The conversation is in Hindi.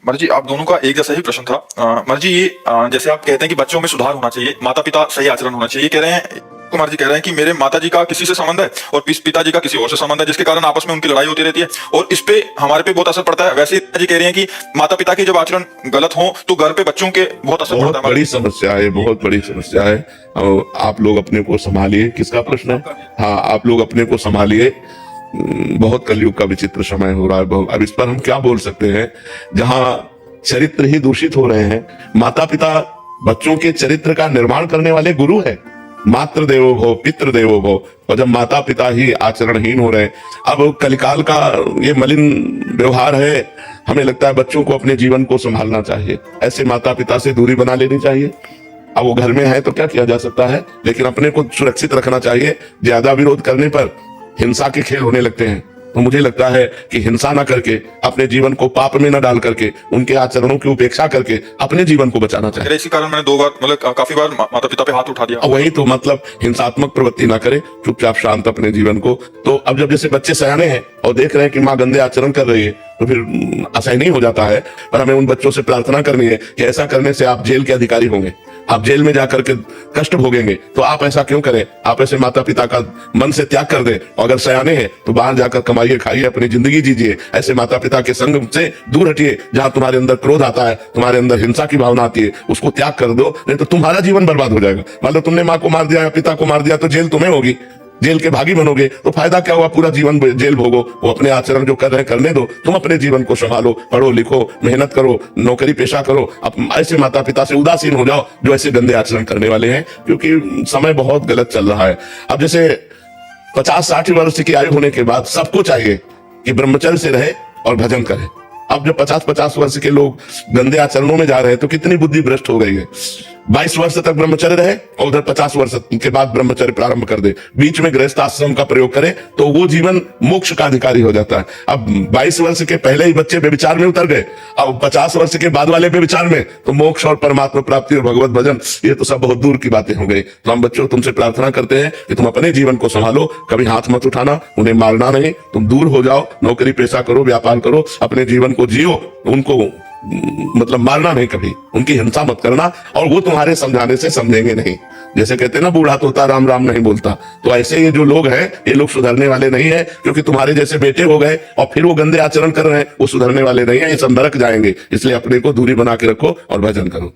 मर्ज जी, आप दोनों का एक जैसा ही प्रश्न था। मर्ज जी, ये जैसे आप कहते हैं कि बच्चों में सुधार होना चाहिए, माता पिता सही आचरण होना चाहिए, कह रहे हैं कुमार जी कह रहे हैं कि मेरे माता जी का किसी से संबंध है और पिताजी का किसी और से संबंध है, जिसके कारण आपस में उनकी लड़ाई होती रहती है और इस पे हमारे पे बहुत असर पड़ता है। वैसे जी कह रही हैं कि माता पिता के जब आचरण गलत हो तो घर पे बच्चों के बहुत असर पड़ता है। बहुत बड़ी समस्या है, बहुत बड़ी समस्या है। आप लोग अपने को संभालिए। किसका प्रश्न है? हाँ, आप लोग अपने को संभालिए। बहुत कलयुग का विचित्र समय हो रहा है। अब इस पर हम क्या बोल सकते हैं? जहां चरित्र ही दूषित हो रहे हैं, माता पिता बच्चों के चरित्र का निर्माण करने वाले गुरु है। मातृ देवो भव, पितृ देवो भव। और जब माता पिता ही आचरणहीन हो रहे हैं, अब कलिकाल का ये मलिन व्यवहार है। हमें लगता है बच्चों को अपने जीवन को संभालना चाहिए, ऐसे माता पिता से दूरी बना लेनी चाहिए। अब वो घर में है तो क्या किया जा सकता है, लेकिन अपने को सुरक्षित रखना चाहिए। ज्यादा विरोध करने पर हिंसा के खेल होने लगते हैं। तो मुझे लगता है कि हिंसा ना करके, अपने जीवन को पाप में न डाल करके, उनके आचरणों की उपेक्षा करके अपने जीवन को बचाना चाहिए। इसी कारण मैंने 2 बार मतलब काफी बार माता पिता पे हाथ उठा दिया। वही तो मतलब हिंसात्मक प्रवृत्ति ना करे, चुपचाप शांत अपने जीवन को। तो अब जब जैसे बच्चे सयाने हैं और देख रहे हैं कि माँ गंदे आचरण कर रही है, तो फिर असहनीय हो जाता है। पर हमें उन बच्चों से प्रार्थना करनी है कि ऐसा करने से आप जेल के अधिकारी होंगे, आप जेल में जाकर के कष्ट भोगेंगे। तो आप ऐसा क्यों करें? आप ऐसे माता पिता का मन से त्याग कर दें। और अगर सयाने हैं तो बाहर जाकर कमाइए, खाइए, अपनी जिंदगी जीजिए। ऐसे माता पिता के संग से दूर हटिए। जहां तुम्हारे अंदर क्रोध आता है, तुम्हारे अंदर हिंसा की भावना आती है, उसको त्याग कर दो, नहीं तो तुम्हारा जीवन बर्बाद हो जाएगा। मतलब तुमने माँ को मार दिया या पिता को मार दिया तो जेल तुम्हें होगी, जेल के भागी बनोगे। तो फायदा क्या हुआ? पूरा जीवन जेल भोगो। वो अपने आचरण जो कर रहे हैं करने दो, तुम अपने जीवन को संभालो, पढ़ो लिखो, मेहनत करो, नौकरी पेशा करो। अब ऐसे माता पिता से उदासीन हो जाओ जो ऐसे गंदे आचरण करने वाले हैं, क्योंकि समय बहुत गलत चल रहा है। अब जैसे 50-60 वर्ष की आयु होने के बाद सबको चाहिए कि ब्रह्मचर्य से रहे और भजन करे। अब जब 50-50 वर्ष के लोग गंदे आचरणों में जा रहे हैं तो कितनी बुद्धि भ्रष्ट हो गई है। 22 वर्ष तक ब्रह्मचर्य रहे और उधर 50 वर्ष के बाद ब्रह्मचर्य प्रारंभ कर दे, बीच में गृहस्थ आश्रम का प्रयोग करे, तो वो जीवन मोक्ष का अधिकारी हो जाता है। अब 22 वर्ष के पहले ही बच्चे व्यभिचार में उतर गए, अब 50 वर्ष के बाद वाले व्यभिचार में, तो मोक्ष और परमात्मा प्राप्ति और भगवत भजन, ये तो सब बहुत दूर की बातें हो गई। तो हम बच्चों तुमसे प्रार्थना करते हैं कि तुम अपने जीवन को संभालो, कभी हाथ मत उठाना, उन्हें मारना नहीं, तुम दूर हो जाओ, नौकरी पेशा करो, व्यापार करो, अपने जीवन को जियो। उनको मतलब मारना नहीं, कभी उनकी हिंसा मत करना, और वो तुम्हारे समझाने से समझेंगे नहीं। जैसे कहते हैं ना, बूढ़ा तोता राम राम नहीं बोलता। तो ऐसे ये जो लोग हैं, ये लोग सुधरने वाले नहीं है, क्योंकि तुम्हारे जैसे बेटे हो गए और फिर वो गंदे आचरण कर रहे हैं, वो सुधरने वाले नहीं है, ये सब नरक जाएंगे। इसलिए अपने को दूरी बना के रखो और भजन करो।